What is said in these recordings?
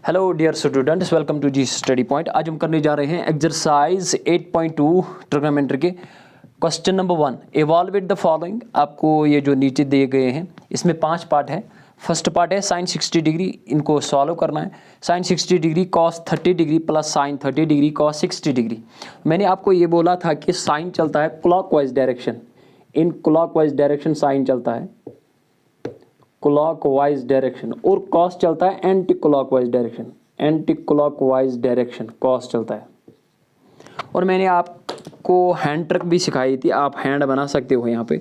Hello dear students, welcome to G study point. आज हम करने जा रहे हैं एक्सरसाइज 8.2 ट्रिग्नोमेट्री के question number 1। Evaluate the following. आपको ये जो नीचे दिए गए हैं इसमें 5 पार्ट है। फर्स्ट पार्ट है साइन 60 डिग्री, इनको सॉल्व करना है। Sine 60 degree cos 30 degree plus sine 30 degree cos 60 degree. मैंने आपको ये बोला था कि साइन चलता है clockwise direction, in clockwise direction sine चलता है क्लॉकवाइज डायरेक्शन, और कॉस चलता है anti clockwise direction, anti clockwise direction cos चलता है। और मैंने आपको हैंड ट्रिक भी सिखाई थी, आप हैंड बना सकते हो। यहाँ पे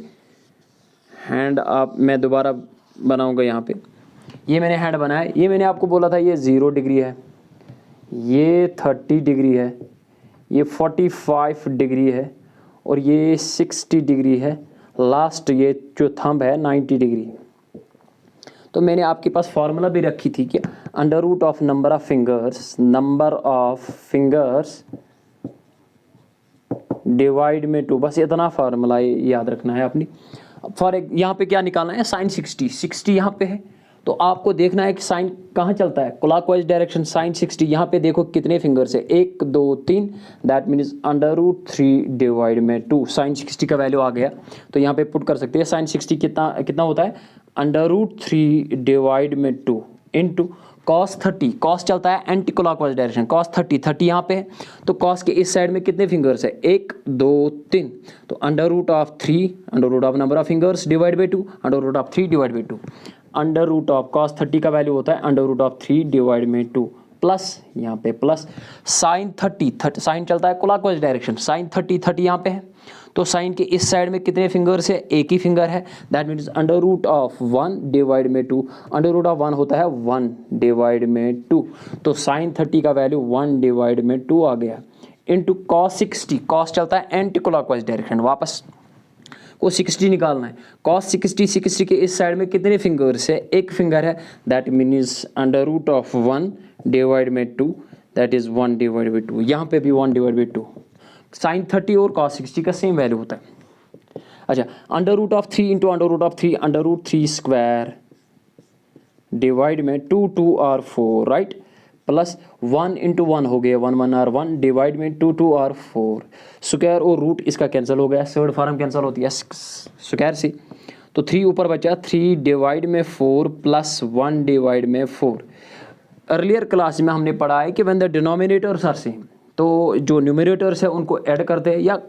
हैंड मैं दोबारा बनाऊंगा। यहाँ पे ये मैंने हैंड बनाया। ये मैंने आपको बोला था ये 0 डिग्री है, ये 30 डिग्री है, ये 45 डिग्री है, और ये 60 डिग्री है। लास्ट ये जो थंब है 90 डिग्री। तो मैंने आपके पास फॉर्मूला भी रखी थी कि under root of number of fingers divide में 2। बस इतना फार्मूला याद रखना है अपनी। यहाँ पे क्या निकालना है, साइन 60 यहाँ पे है, तो आपको देखना है कि साइन कहाँ चलता है, क्लॉकवाइज डायरेक्शन। साइन 60 यहाँ पे देखो कितने फिंगर्स है, 1 2 3, that means under root 3 divide में 2। साइन 60 का वैल्यू आ गया, तो यहाँ पे पुट कर सकते हैं। साइन 60 कितना होता है, अंडर रूट 3 डिवाइड में 2 इंटू कॉस 30। कॉस चलता है एंटी क्लॉकवाइज डायरेक्शन, कॉस 30 यहाँ पे है, तो कॉस के इस साइड में कितने फिंगर्स है, 1 2 3, तो under root of 3, under root of number of fingers divide by 2, under root of 3 divide by 2। Under root of cos 30 का वैल्यू होता है अंडर रूट ऑफ 3 डिवाइड में 2 प्लस यहाँ पे प्लस साइन 30 साइन चलता है क्लॉकवाइज डायरेक्शन, साइन 30 यहाँ पे है, तो साइन के इस साइड में कितने फिंगर्स है, एक ही फिंगर है, that means under root of 1 divide में 2। अंडर रूट ऑफ 1 होता है 1 डिवाइड में 2, तो साइन 30 का वैल्यू 1 डिवाइड में 2 आ गया, इंटू कॉस 60। कॉस चलता है एंटी क्लॉकवाइज डायरेक्शन, वापस को 60 निकालना है। कॉस 60 के इस साइड में कितने फिंगर्स है, एक फिंगर है, that means under root of 1 divide में 2, दैट इज 1 डिवाइड बाई 2। यहाँ पे भी 1 डिवाइड बाई 2। साइन 30 और कॉस 60 का सेम वैल्यू होता है। अच्छा, under root of 3 into under root of 3, under root 3 square divide में 2 2 और 4, राइट, प्लस 1 इंटू 1 हो गया, 1 1 और 1 डिवाइड में 2 2 और 4। स्क्वायर और रूट इसका कैंसिल हो गया, सर्ड फॉर्म कैंसिल होती है स्क्वायर से, तो 3 ऊपर बचा, 3 डिवाइड में 4 प्लस 1 डिवाइड में 4। अर्लियर क्लास में हमने पढ़ा है कि when the denominators are same, तो जो न्यूमरेटर्स है उनको ऐड करते हैं, या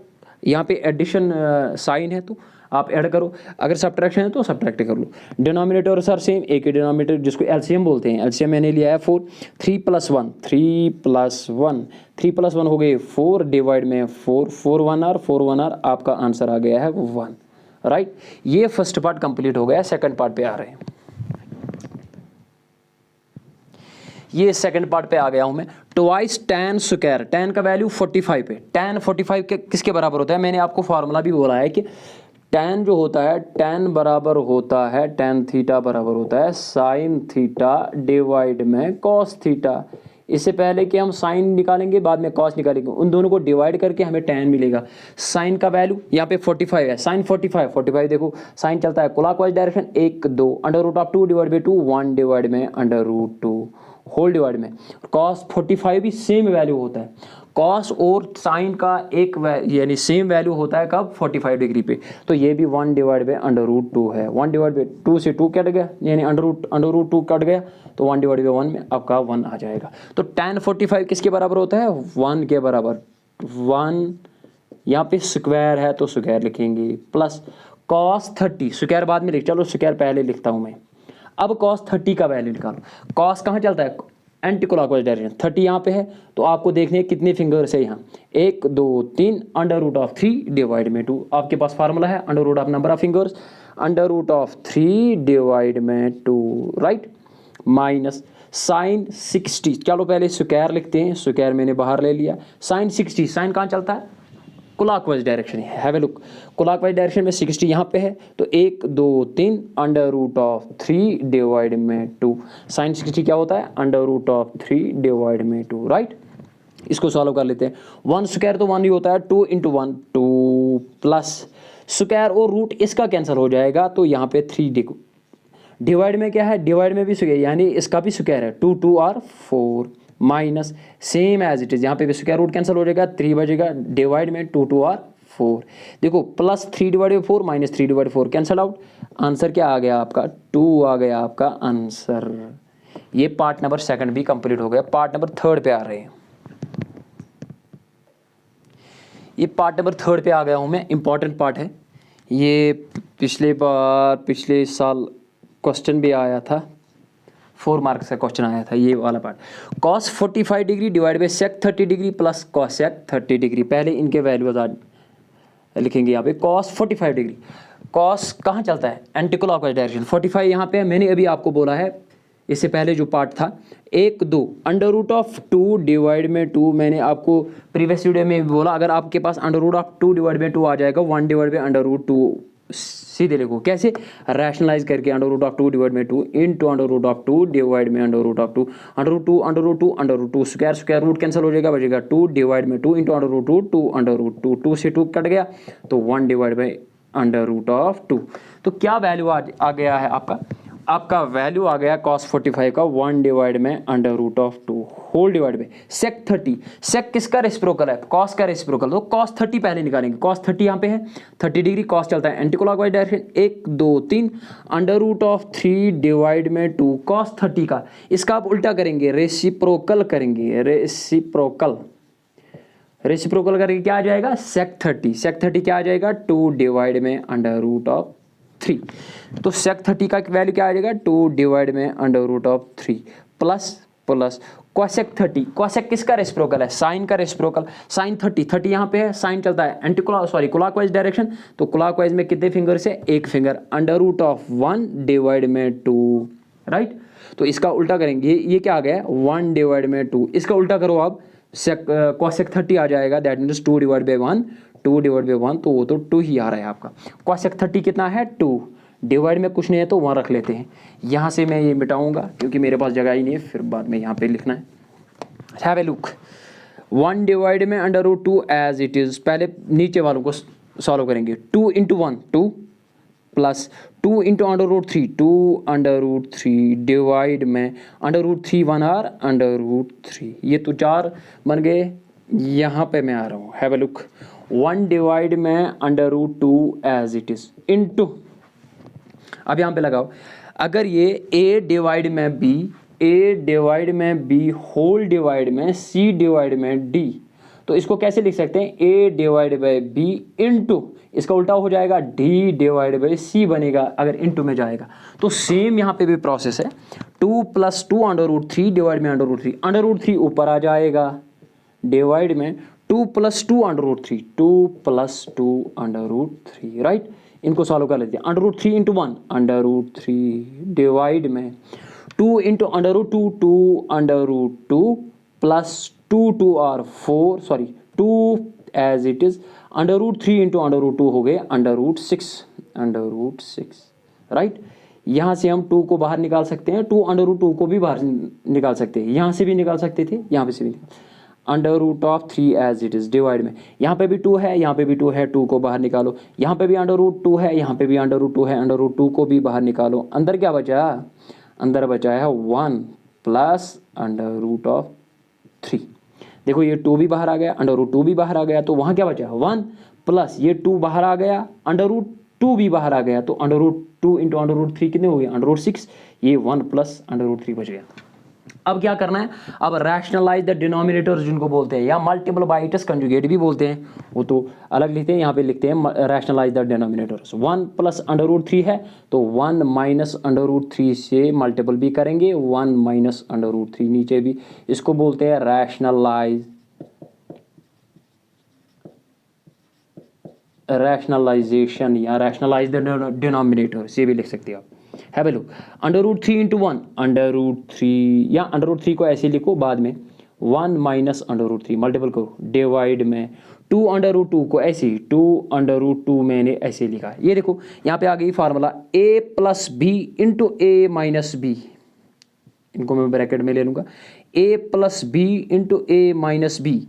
यहाँ पे एडिशन साइन है तो आप ऐड करो, अगर सब्ट्रैक्शन है तो सब्ट्रैक्ट कर लो। डिनोमिनेटर्स आर सेम, एक ही डिनोमिनेटर जिसको एलसीएम बोलते हैं। एलसीएम मैंने लिया है 4, 3 प्लस 1 3 प्लस 1 हो गए 4 डिवाइड में 4, 4 1 और आपका आंसर आ गया है 1, राइट। ये फर्स्ट पार्ट कंप्लीट हो गया। सेकंड पार्ट पे आ रहे हैं। ये सेकंड पार्ट पे आ गया हूं मैं। ट्वाइस tan स्क्वायर, tan का वैल्यू 45 है। tan 45 के किसके बराबर होता है, मैंने आपको फार्मूला भी बोला है कि tan जो होता है, tan बराबर होता है, tan थीटा बराबर होता है साइन थीटा डिवाइड में कॉस थीटा। इससे पहले कि हम साइन निकालेंगे बाद में कॉस निकालेंगे, उन दोनों को डिवाइड करके हमें tan मिलेगा। साइन का वैल्यू यहाँ पे 45 है, साइन 45 देखो, साइन चलता है clockwise direction, 1 2, under root of 2 divide by 2, 1 divide में अंडर रूट 2 होल डिवाइड में। कॉस 45 भी सेम वैल्यू होता है। कॉस और साइन का एक यानी सेम वैल्यू होता है कब, 45 डिग्री पे, तो ये भी 1 डिवाइड बाई अंडर रूट 2 है। 1 डिवाइड बाई 2 से 2 कट गया, यानी अंडर रूट 2 कट गया, तो 1 डिवाइड बाई 1 में आपका 1 आ जाएगा। तो tan 45 किसके बराबर होता है, 1 के बराबर। 1 यहाँ पे स्क्वायर है तो स्क्वायर लिखेंगे, प्लस कॉस 30, स्क्वायर बाद में लिख, चलो स्क्वायर पहले लिखता हूँ मैं। अब कॉस 30 का वैल्यू निकालो। कॉस कहाँ चलता है, एंटी क्लॉकवाइज डायरेक्शन, 30 यहाँ पे है, तो आपको देखने कितने फिंगर्स है यहाँ, 1 2 3, अंडर रूट ऑफ 3 डिवाइड में 2। आपके पास फार्मूला है under root of number of fingers, under root of 3 divide में 2, राइट, माइनस साइन 60। चलो पहले स्क्वायर लिखते हैं, स्क्वायर मैंने बाहर ले लिया। साइन 60, साइन कहाँ चलता है, क्लॉकवाइज डायरेक्शन है, have a look. Clockwise direction में 60 यहाँ पे है, तो 1 2 3 अंडर रूट ऑफ 3 डिवाइड में 2। साइन 60 क्या होता है, अंडर रूट ऑफ 3 डिवाइड में 2, राइट। इसको सॉल्व कर लेते हैं। 1 स्क्वायर तो 1 ही होता है, 2 इंटू 1 2, प्लस स्क्वायर और रूट इसका कैंसिल हो जाएगा, तो यहाँ पे 3 डिवाइड में क्या है, डिवाइड में भी स्क्वायर यानी इसका भी स्क्वायर है, 2 2 और 4 minus same as it is, यहाँ पे भी स्क्वायर रूट कैंसिल हो जाएगा, 3 बचेगा, डिवाइड में 2 2 और 4, देखो plus 3 divide by 4 minus 3 divide 4 cancel out, answer क्या आ गया आपका 2 आ गया आपका आंसर। ये पार्ट नंबर सेकंड भी कंप्लीट हो गया। पार्ट नंबर थर्ड पे आ रहे हैं, ये पार्ट नंबर थर्ड पे आ गया हूँ मैं, इंपॉर्टेंट पार्ट है ये। पिछले साल क्वेश्चन भी आया था, 4 मार्क्स का क्वेश्चन आया था ये वाला part. Cos 45 degree divide by sec 30 degree plus cosec 30 degree. पहले इनके वैल्यूज लिखेंगे यहाँ पे। कॉस 45 डिग्री, कॉस कहाँ चलता है, एंटी क्लॉकवाइज डायरेक्शन। 45 यहाँ पे मैंने अभी आपको बोला है, इससे पहले जो पार्ट था 1 2 अंडर रूट ऑफ 2 डिवाइड में 2, मैंने आपको प्रीवियस वीडियो में भी बोला, अगर आपके पास अंडर रूट ऑफ 2 डिवाइड में 2 आ जाएगा, 1 डिवाइड बाई अंडर रूट 2 सीधे लिखो, कैसे रैशनलाइज करके, अंडर रूट ऑफ 2 डिवाइड में 2 into under root of 2 divide में under root of 2, under root 2 under root 2 under root 2 square square root cancel हो जाएगा, बचेगा 2 डिवाइड में 2 into under root 2 2 under root 2, 2 से 2 कट गया तो 1 divide by under root of 2। तो क्या वैल्यू आ गया है आपका वैल्यू आ गया cos 45 का 1 डिवाइड में under root of 2 whole divide में sec 30। sec किसका रेसिप्रोकल है, cos का रेसिप्रोकल, तो cos 30 पहले निकालेंगे। cos 30 यहाँ पे है 30 डिग्री, cos चलता है anti clockwise direction, 1 2 3 under root of 3 divide में 2 cos 30 का, इसका आप उल्टा करेंगे, रेसिप्रोकल करेंगे, रेसिप्रोकल करके क्या आ जाएगा sec 30 क्या आ जाएगा 2 डिवाइड में अंडर रूट ऑफ 3, तो sec 30 का वैल्यू क्या आ जाएगा 2 डिवाइड में under root of 3 plus cosec 30, cosec किसका रेसिप्रोकल है, साइन का रेसिप्रोकल, साइन 30 यहाँ पे है, साइन चलता है एंटी क्लॉकवाइज डायरेक्शन, तो क्लॉकवाइज में कितने फिंगर से, एक finger, under root of 1 divide में 2, राइट। तो इसका उल्टा करेंगे, ये क्या आ गया 1 डिवाइड में 2, इसका उल्टा करो आप, cosec 30 आ जाएगा, that means 2 divide by 1, 2 divide by 1, तो वो तो 2 ही आ रहा है आपका। cosec 30 कितना है 2, डिवाइड में कुछ नहीं है तो 1 रख लेते हैं, यहाँ से मैं ये मिटाऊंगा क्योंकि मेरे पास जगह ही नहीं है, फिर बाद में यहाँ पे लिखना है। हैव ए लुक, 1 डिवाइड में under root 2 as it is, पहले नीचे वालों को सॉल्व करेंगे, 2 into 1 2 plus 2 into under root 3 2 under root 3 divide में under root 3 1 or under root 3, ये तो 4 बन गए। यहाँ पे मैं आ रहा हूँ, हैव ए लुक, 1 डिवाइड में under root 2 as it is into, अब यहाँ पे लगाओ, अगर ये a डिवाइड में b होल डिवाइड में c डिवाइड में d, तो इसको कैसे लिख सकते हैं, a divide by b into, इसका उल्टा हो जाएगा d डिवाइड बाई c बनेगा अगर इंटू में जाएगा। तो सेम यहाँ पे भी प्रोसेस है, 2 प्लस 2 अंडर रूट 3 डिवाइड में अंडर रूट 3 ऊपर आ जाएगा, डिवाइड में 2 plus 2 under root 3 2 plus 2 under root 3, right. इनको सॉल्व कर लेते हैं, under root 3 into 1 under root 3 divide में 2 into under root 2 2 under root 2 plus 2 2 और 4 sorry 2 as it is, under root 3 into under root 2 हो गए अंडर रूट 6, राइट। यहाँ से हम 2 को बाहर निकाल सकते हैं, 2 अंडर रूट 2 को भी बाहर निकाल सकते हैं, यहाँ से भी निकाल सकते थे, यहाँ पे से भी under root of 3 as it is divide में, यहाँ पे भी 2 है, यहाँ पे भी 2 है, 2 को बाहर निकालो, यहाँ पे भी अंडर रूट 2 है, यहाँ पे भी अंडर रूट 2 है, अंडर रूट 2 को भी बाहर निकालो, अंदर क्या बचा, अंदर बचा है 1 प्लस अंडर रूट ऑफ 3, देखो ये 2 भी बाहर आ गया, अंडर रूट 2 भी बाहर आ गया, तो वहाँ क्या बचा 1 प्लस ये 2 बाहर आ गया, अंडर रूट 2 भी बाहर आ गया, तो under root 2 into under root 3 कितने हो गए अंडर रूट 6, ये 1 प्लस अंडर रूट 3 बच गया। अब क्या करना है, अब रैशनलाइज द डिनोमिनेटर्स जिनको बोलते हैं, या मल्टीपल बाय इट्स कंजुगेट भी बोलते हैं, वो तो अलग लिखते हैं, यहाँ पे लिखते हैं rationalise the denominators. 1 plus under root 3 है तो 1 माइनस अंडर रूट 3 से मल्टीपल भी करेंगे, 1 माइनस अंडर रूट 3 नीचे भी, इसको बोलते हैं रैशनलाइजेशन या रैशनलाइज द डिनोमिनेटर्स, ये भी लिख सकते हैं आप। Have a look, under root 3 into 1 under root 3, या अंडर रूट 3 को ऐसे लिखो बाद में 1 माइनस अंडर रूट 3 मल्टीपल करो, डिवाइड में 2 अंडर रूट 2 को ऐसे ही 2 अंडर रूट 2 मैंने ऐसे लिखा, ये देखो यहाँ पे आ गई formula a plus B into A minus B, इनको मैं ब्रैकेट में ले लूँगा, a plus B into A minus B,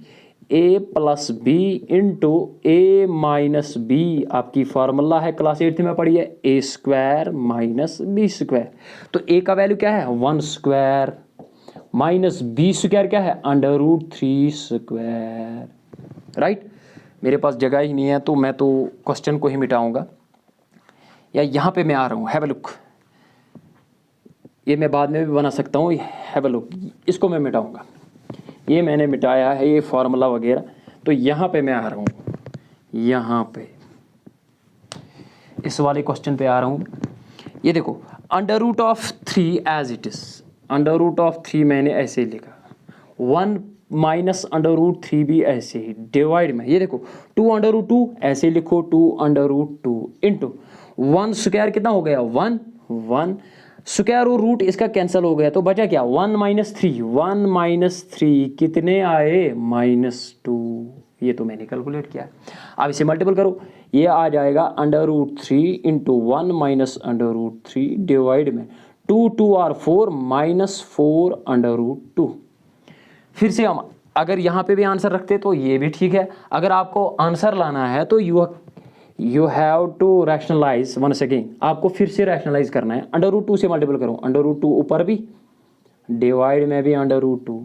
A plus B into A minus B आपकी फार्मूला है, क्लास 8 में पढ़ी है, A square minus B square. तो ए का वैल्यू क्या है 1 स्क्वायर माइनस बी स्क्वायर क्या है √3 स्क्वायर। राइट, मेरे पास जगह ही नहीं है तो मैं तो क्वेश्चन को ही मिटाऊंगा, या यहाँ पे मैं आ रहा हूँ, हैव अ लुक, ये मैं बाद में भी बना सकता हूँ, हैव अ लुक, इसको मैं मिटाऊंगा, ये मैंने मिटाया है ये फार्मूला वगैरह। तो यहाँ पे मैं आ रहा हूँ, यहाँ पे इस वाले क्वेश्चन पे आ रहा हूँ। ये देखो √3 एज इट इज, √3 मैंने ऐसे ही लिखा, 1 माइनस √3 भी ऐसे ही, डिवाइड में ये देखो 2 ऐसे लिखो, 2 इंटू 1 स्क्वायर कितना हो गया 1 स्क्वायर और रूट इसका कैंसिल हो गया, तो बचा क्या 1 माइनस 3 कितने आए -2, ये तो मैंने कैलकुलेट किया। अब इसे मल्टीपल करो, ये आ जाएगा √3 इंटू 1 माइनस √3 डिवाइड में 2 और 4 -4 √2। फिर से हम अगर यहाँ पे भी आंसर रखते तो ये भी ठीक है, अगर आपको आंसर लाना है तो you have to rationalise once again, आपको फिर से रैशनलाइज करना है, √2 से मल्टीपल करो, √2 ऊपर भी डिवाइड में भी √2,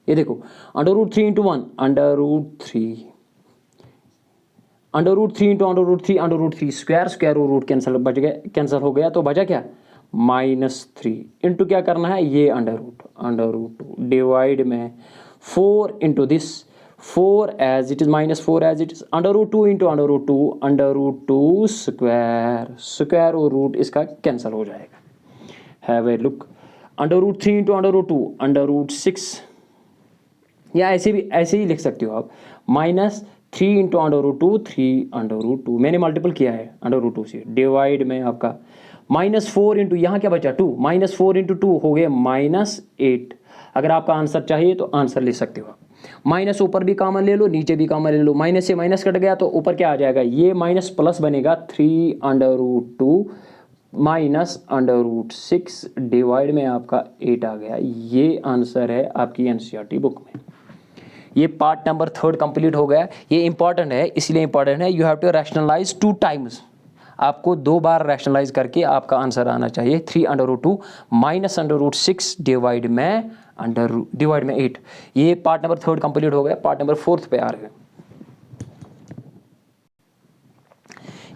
ये देखो √3 इंटू 1 √3 इंटू √3 स्क्वायर और रूट कैंसिल हो गया, तो बचा क्या -3 इंटू क्या करना है ये √2 डिवाइड में 4 into this 4 as it is -4 as it is √2 into √2 square और रूट इसका कैंसिल हो जाएगा। हैव ए लुक, √3 इंटू √6, या ऐसे ही लिख सकते हो आप, -3 इंटू √2 मैंने मल्टीपल किया है √2 से, डिवाइड में आपका -4 इंटू यहाँ क्या बचा 2, -4 इंटू 2 हो गया -8। अगर आपका आंसर चाहिए तो आंसर ले सकते हो आप, माइनस ऊपर भी कॉमन ले लो नीचे भी कॉमन ले लो, माइनस से माइनस कट गया तो ऊपर क्या आ जाएगा, ये माइनस प्लस बनेगा 3 माइनस √6 डिवाइड में आपका 8 आ गया। ये आंसर है आपकी एनसीईआरटी बुक में। ये पार्ट नंबर 3 कंप्लीट हो गया। ये इंपॉर्टेंट है, इसलिए इंपॉर्टेंट है, you have to rationalise 2 times, आपको 2 बार रैशनलाइज करके आपका आंसर आना चाहिए। 3 माइनस √6 डिवाइड में 8। ये पार्ट नंबर 3 कंप्लीट हो गया। पार्ट नंबर 4 पे आ रहे हैं,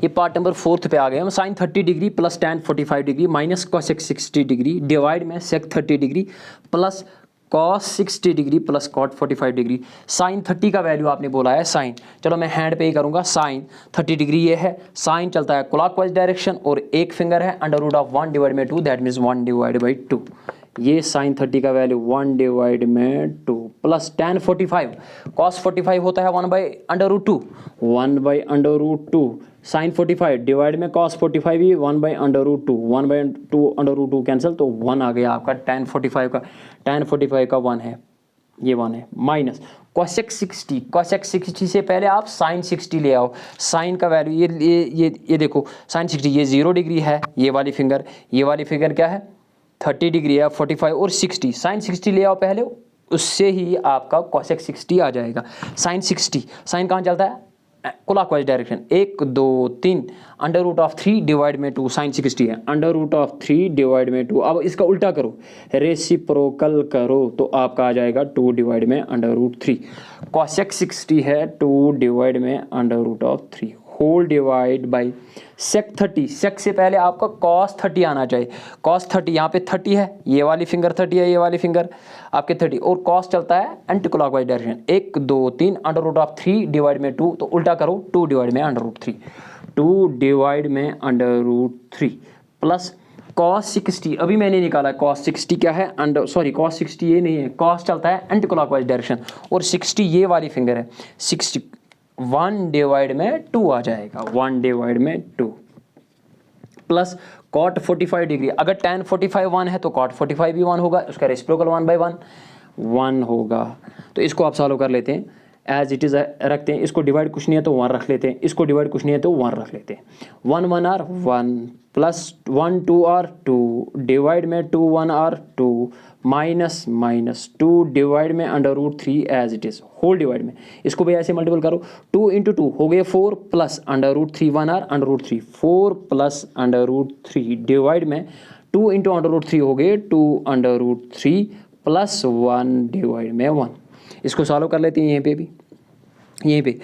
ये पार्ट नंबर 4 पे आ गए हम। Sine 30 degree plus tan 45 degree minus cosec 60 degree divide में sec 30 degree plus cos 60 degree plus cot 45 degree. Sine 30 का वैल्यू आपने बोला है साइन, चलो मैं हैंड पे ही करूंगा। साइन 30 डिग्री ये है, साइन चलता है क्लॉकवाइज डायरेक्शन और एक फिंगर है √1 डिवाइड में 2 दैट मीन्स 1 डिवाइड बाई 2। ये साइन 30 का वैल्यू 1 डिवाइड में 2 प्लस tan 45 cos 45 होता है 1/√2 1/√2 साइन 45 डिवाइड में cos 45 भी 1/√2 1/2 कैंसिल तो 1 आ गया आपका। tan 45 का 1 है, ये 1 है माइनस cosec 60 से पहले आप sin 60 ले आओ। साइन का वैल्यू ये देखो sin 60 ये 0 डिग्री है, ये वाली फिंगर क्या है 30 डिग्री है, 45 और 60 sin 60 ले आओ पहले, उससे ही आपका cosec 60 आ जाएगा। sin 60 साइन कहाँ चलता है क्लॉकवाइज डायरेक्शन 1 2 3 √3 डिवाइड में 2 sin 60 है √3 डिवाइड में 2। अब इसका उल्टा करो, रेसिप्रोकल करो तो आपका आ जाएगा 2 डिवाइड में √3। cosec 60 है 2 डिवाइड में √3 whole divide by sec 30। sec से पहले आपका cos 30 आना चाहिए। cos 30 यहाँ पे 30 है, ये वाली फिंगर 30 है, ये वाली फिंगर आपके 30 और cos चलता है एंटी क्लॉकवाइज डायरेक्शन 1 2 3 √3 डिवाइड में 2 तो उल्टा करो 2 डिवाइड में √3 2 डिवाइड में √3 प्लस cos 60 अभी मैंने निकाला cos 60 क्या है cos 60 ये नहीं है, cos चलता है एंटी क्लॉकवाइज डायरेक्शन और 60 ये वाली फिंगर है 60 1 डिवाइड में 2 आ जाएगा 1 डिवाइड में 2 प्लस cot 45 डिग्री। अगर tan 45 1 है तो cot 45 भी 1 होगा, उसका रेसिप्रोकल 1/1 होगा। तो इसको आप सॉल्व कर लेते हैं, एज इट इज़ रखते हैं, इसको डिवाइड कुछ नहीं है तो 1 रख लेते हैं, इसको डिवाइड कुछ नहीं है तो 1 रख लेते हैं। 1 1 आर 1 प्लस 1 2 आर 2 डिवाइड में 2 1 आर 2 माइनस माइनस 2 डिवाइड में √3 as it is whole divide में, इसको भी ऐसे मल्टीपल करो, 2 × 2 हो गए 4 प्लस √3 1 आर √3 4 प्लस √3 डिवाइड में 2 × √3 हो गए 2 √3 प्लस 1 डिवाइड में 1। इसको सॉल्व कर लेते हैं यहीं पे भी, यहीं पे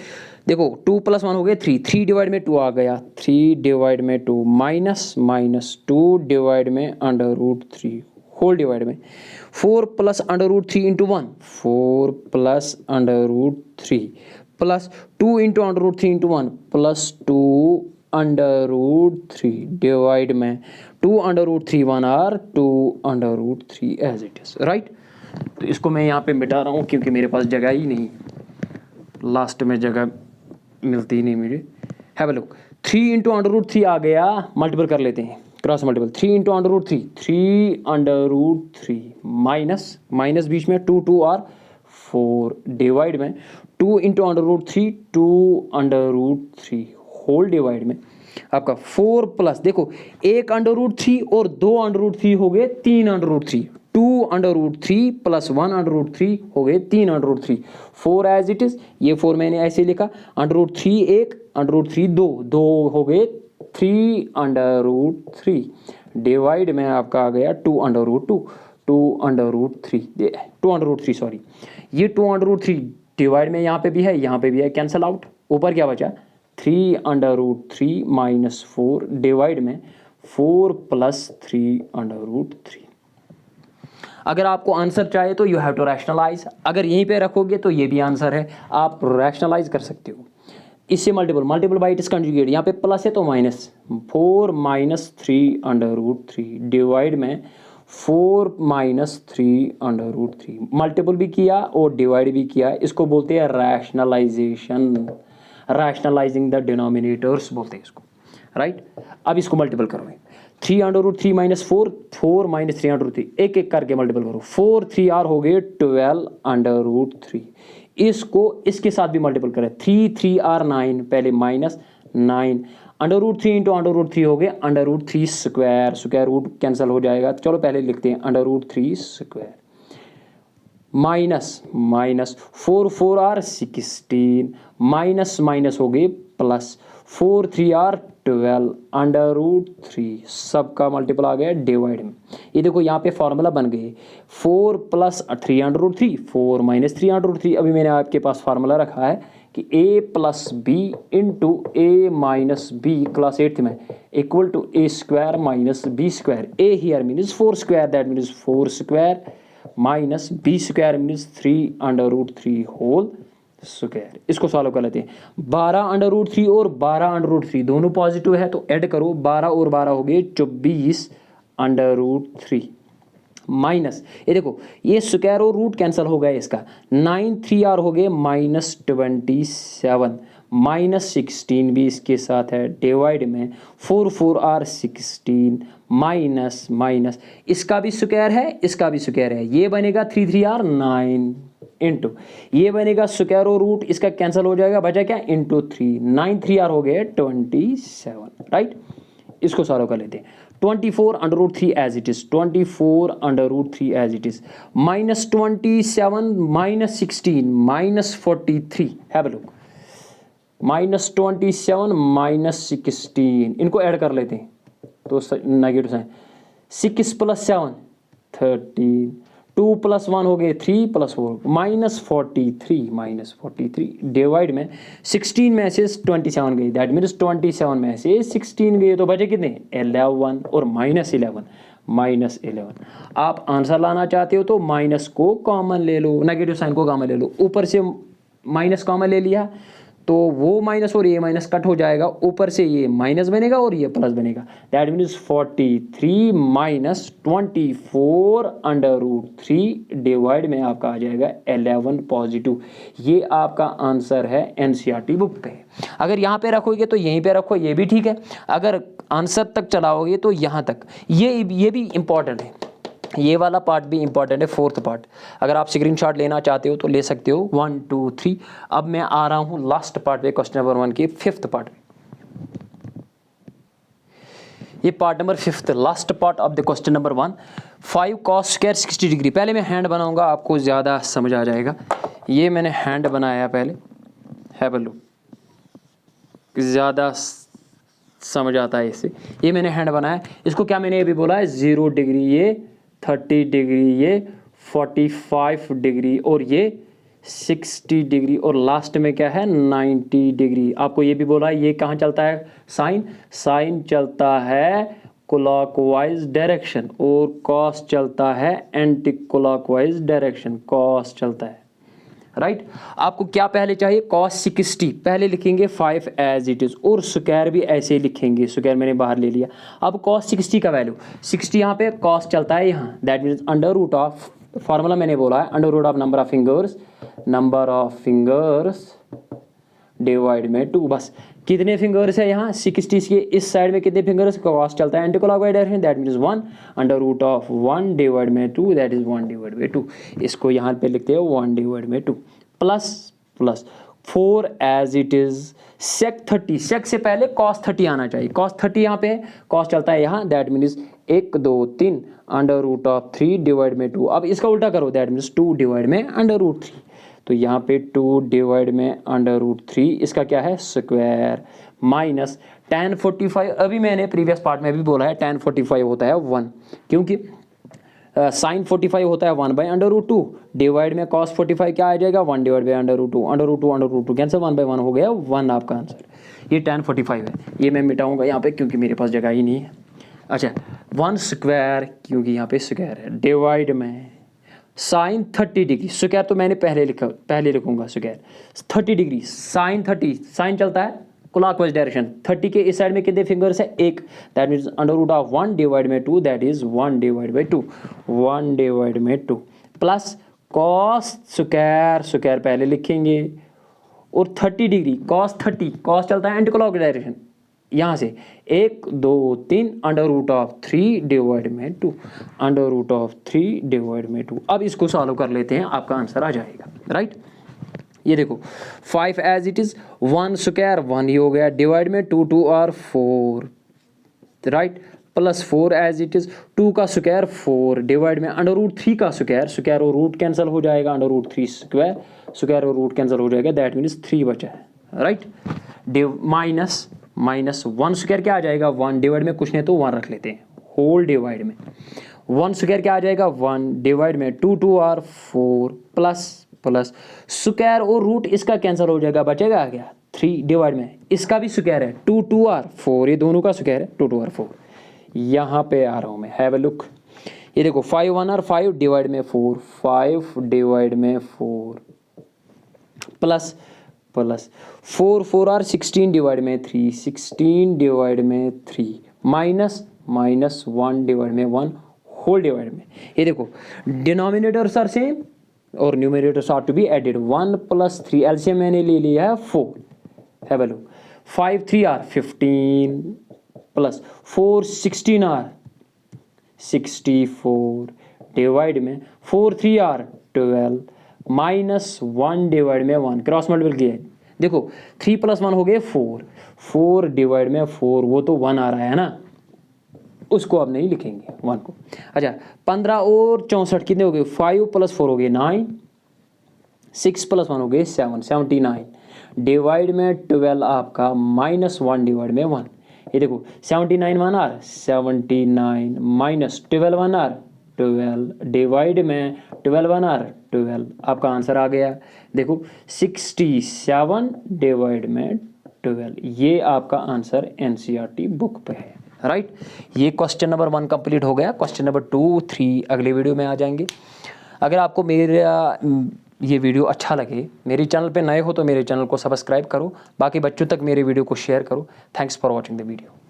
देखो 2 + 1 हो गए 3, 3 डिवाइड में 2 आ गया, 3 डिवाइड में 2 माइनस माइनस 2 डिवाइड में √3 होल डिवाइड में 4 plus √3 × 1 4 plus √3 plus 2 × √3 × 1 plus 2 √3 divide में 2 √3 1 or 2 √3 as it is, right. तो इसको मैं यहाँ पे मिटा रहा हूँ क्योंकि मेरे पास जगह ही नहीं, लास्ट में जगह मिलती ही नहीं मुझे। हैव अ लुक, 3 × √3 आ गया, मल्टीपल कर लेते हैं, क्रॉस मल्टीपल, 3 × √3 3 √3 माइनस माइनस बीच में 2 2 और 4 डिवाइड में 2 × √3 2 √3 होल डिवाइड में आपका 4 प्लस देखो 1 √3 और 2 √3 हो गए 3 √3, 2 √3 प्लस 1 √3 हो गए 3 √3, 4 एज इट इज, ये 4 मैंने ऐसे लिखा, √3 1 √3 2 2 हो गए 3 √3 डिवाइड में आपका आ गया 2 √2 2 √3 सॉरी, ये 2 √3 डिवाइड में यहाँ पे भी है, यहाँ पे भी है, कैंसल आउट, ऊपर क्या बचा 3 √3 माइनस 4 डिवाइड में 4 प्लस 3 √3। अगर आपको आंसर चाहिए तो यू हैव टू रैशनलाइज, अगर यहीं पे रखोगे तो ये भी आंसर है, आप रैशनलाइज कर सकते हो। इससे मल्टीपल बाई इट्स कंजुगेट, यहाँ पे प्लस है तो माइनस, 4 माइनस 3 √3 डिवाइड में 4 माइनस 3 √3, मल्टीपल भी किया और डिवाइड भी किया, इसको बोलते हैं रैशनलाइजेशन, रैशनलाइजिंग द डिनोमिनेटर्स बोलते हैं इसको, राइट। अब इसको मल्टीपल करो, 3 √3 माइनस 4 4 माइनस 3 √3, एक एक करके मल्टीपल करो, 4 3 आर हो गए 12 √3, इसको इसके साथ भी मल्टीपल करें, 3 3 आर 9, पहले माइनस 9 √3 × √3 हो गए √3 स्क्वायर, स्क्वायर रूट कैंसिल हो जाएगा, चलो पहले लिखते हैं √3 square minus minus 4 4 or 16 minus minus हो गए प्लस 4 3 आर 12 √3 सबका मल्टीपल आ गया डिवाइड में, ये देखो यहाँ पे फॉर्मूला बन गए 4 प्लस 3 √3 4 माइनस 3 √3, अभी मैंने आपके पास फार्मूला रखा है कि a plus B into A minus B class 8th में equal to a square minus b square, a here means 4 square, that means 4 square minus b square means 3 √3 whole square. इसको सॉल्व कर लेते हैं, 12 √3 और 12 √3 दोनों पॉजिटिव है तो ऐड करो, 12 और 12 हो गए 24 √3 माइनस, ये देखो ये स्क्वायर और रूट कैंसिल हो गया इसका, 9 3 आर हो गए माइनस 27 माइनस 16 भी इसके साथ है डिवाइड में 4 4 आर 16 माइनस माइनस, इसका भी स्क्वायर है इसका भी स्क्वायर है, ये बनेगा 3 3 आर 9 इंटू ये बनेगा स्क्वायर और रूट इसका कैंसिल हो जाएगा, बचा क्या इंटू 3, 9 3 आर हो गए 27, राइट। इसको सॉल्व कर लेते हैं, 24 √3 as it is, 24 √3 as it is minus 27 minus 16 minus 43, have a look, minus 27 minus 16, इनको ऐड कर लेते हैं तो नेगेटिव साइन, 6 प्लस 7 13, 2 प्लस 1 हो गए 3 प्लस 4 माइनस 43 डिवाइड में 16 में से 27 गई, दैट मीन्स 27 में से 16 गए तो बचे कितने 11 और माइनस 11, आप आंसर लाना चाहते हो तो माइनस को कॉमन ले लो, नेगेटिव साइन को कॉमन ले लो, ऊपर से माइनस कॉमन ले लिया तो वो माइनस और ये माइनस कट हो जाएगा, ऊपर से ये माइनस बनेगा और ये प्लस बनेगा, दैट मीन्स 43 माइनस 24 √3 डिवाइड में आपका आ जाएगा 11 पॉजिटिव। ये आपका आंसर है एनसीईआरटी बुक पे। अगर यहाँ पे रखोगे तो यहीं पे रखो, ये भी ठीक है, अगर आंसर तक चलाओगे तो यहाँ तक, ये भी इंपॉर्टेंट है, ये वाला पार्ट भी इंपॉर्टेंट है, 4th पार्ट। अगर आप स्क्रीनशॉट लेना चाहते हो तो ले सकते हो 1 2 3। अब मैं आ रहा हूँ लास्ट पार्ट पे, क्वेश्चन नंबर 1 के 5th पार्ट में। ये part number 5th last part of the question number 1 5 cos square 60 degree. पहले मैं हैंड बनाऊंगा, आपको ज़्यादा समझ आ जाएगा। ये मैंने हैंड बनाया पहले, हैव अ लुक, ज़्यादा समझ आता है इससे। ये मैंने हैंड बनाया, इसको क्या मैंने अभी बोला है 0 डिग्री, ये 30 डिग्री, ये 45 डिग्री और ये 60 डिग्री और लास्ट में क्या है 90 डिग्री। आपको ये भी बोला है ये कहाँ चलता है साइन, साइन चलता है क्लॉकवाइज डायरेक्शन और कॉस चलता है एंटी क्लॉकवाइज डायरेक्शन, कॉस चलता है, राइट। आपको क्या पहले चाहिए cos 60, पहले लिखेंगे 5 एज इट इज और स्क्वायर भी ऐसे ही लिखेंगे, स्क्वायर मैंने बाहर ले लिया। अब cos 60 का वैल्यू 60 यहाँ पे cos चलता है यहाँ, that means under root of, formula मैंने बोला है under root of number of fingers divide में 2। बस कितने फिंगर्स है यहाँ 60 के इस साइड में कितने फिंगर्स, cos चलता है anti clockwise direction, that means 1 under root of 1 divide में 2, दैट इज 1 डिवाइड में 2। इसको यहाँ पे लिखते हैं 1 डिवाइड में 2 plus 4 as it is sec 30, sec से पहले cos 30 आना चाहिए, cos 30 यहाँ पे है, cos चलता है यहाँ, that means 1 2 3 under root of 3 divide में 2। अब इसका उल्टा करो, दैट मीन्स 2 डिवाइड में अंडर रूट 3, तो यहाँ पे 2 डिवाइड में अंडर रूट 3, इसका क्या है स्क्वायर, माइनस tan 45, अभी मैंने प्रीवियस पार्ट में भी बोला है tan 45 होता है 1, क्योंकि साइन 45 होता है 1 बाई अंडर रूट 2 डिवाइड में cos 45 क्या आ जाएगा 1 divide by under root 2, under root 2 cancel, 1 by 1 हो गया 1 आपका आंसर। ये tan 45 है, ये मैं मिटाऊंगा यहाँ पे क्योंकि मेरे पास जगह ही नहीं है। अच्छा 1 स्क्वायर, क्योंकि यहाँ पे स्क्वायर है, डिवाइड में साइन 30 डिग्री, स्क्वायर तो मैंने पहले लिखूंगा स्क्वायर 30 डिग्री, साइन 30, साइन चलता है क्लॉकवाइज डायरेक्शन, 30 के इस साइड में कितने फिंगर्स है 1, that means under root of 1 divide में 2, that is 1 divide by 2, 1 divide में 2 प्लस कॉस स्क्वायर पहले लिखेंगे और 30 डिग्री cos 30, cos चलता है एंटी क्लॉकवाइज डायरेक्शन, यहाँ से 1 2 3 अंडर रूट ऑफ 3 डिवाइड में 2, अंडर रूट ऑफ 3 डिवाइड में 2। अब इसको सॉल्व कर लेते हैं, आपका आंसर आ जाएगा, राइट। ये देखो 5 एज इट इज 1 स्क्वायर 1 ही हो गया, डिवाइड में 2 2 और 4, right, plus 4 as it is 2 का स्क्वायर 4 डिवाइड में अंडर रूट 3 का स्क्वायर, स्क्वायर और रूट कैंसिल हो जाएगा, अंडर रूट 3 स्क्वायर और रूट कैंसिल हो जाएगा, दैट मीन्स 3 बचा है, राइट। माइनस 1 स्क्वायर क्या आ जाएगा 1 डिवाइड में कुछ नहीं तो 1 रख लेते हैं, होल डिवाइड में 1 स्क्वायर क्या आ जाएगा 1 डिवाइड में 2 2 और 4 प्लस स्क्वायर और रूट इसका कैंसिल हो जाएगा, बचेगा क्या 3 डिवाइड में इसका भी स्क्वायर है 2 2 और 4, ये दोनों का स्क्वायर है 2 2 और 4। यहाँ पे आ रहा हूँ मैं, हैव अ लुक, ये देखो 5 1 और 5 डिवाइड में 4, 5 डिवाइड में 4 प्लस 4 4 और 16 डिवाइड में 3, 16 डिवाइड में 3 माइनस 1 डिवाइड में 1 होल डिवाइड में। ये देखो डिनोमिनेटर्स आर सेम और numerators are to be added, 1 plus 3 LCM मैंने ले लिया है 4, have a look 5 3 are 15 plus 4 16 are 64 डिवाइड में 4 3 आर 12 माइनस 1 डिवाइड में 1, क्रॉस मल्टीपल किया, देखो 3 प्लस 1 हो गए 4 डिवाइड में 4, वो तो 1 आ रहा है ना, उसको अब नहीं लिखेंगे 1 को। अच्छा 15 और 64 कितने हो गए 5 प्लस 4 हो गए 9, 6 प्लस 1 हो गए 7, 79 डिवाइड में 12 आपका माइनस 1 डिवाइड में 1। ये देखो 79 1 आर 79 माइनस 12 1 आर 12 डिवाइड में 12 1 आर 12, आपका आंसर आ गया। देखो 67 डिवाइड में 12, ये आपका आंसर एनसीईआरटी बुक पे है, राइट। ये क्वेश्चन नंबर 1 कंप्लीट हो गया। क्वेश्चन नंबर 2 3 अगले वीडियो में आ जाएंगे। अगर आपको मेरा ये वीडियो अच्छा लगे, मेरे चैनल पे नए हो तो मेरे चैनल को सब्सक्राइब करो, बाकी बच्चों तक मेरे वीडियो को शेयर करो। Thanks for watching the video.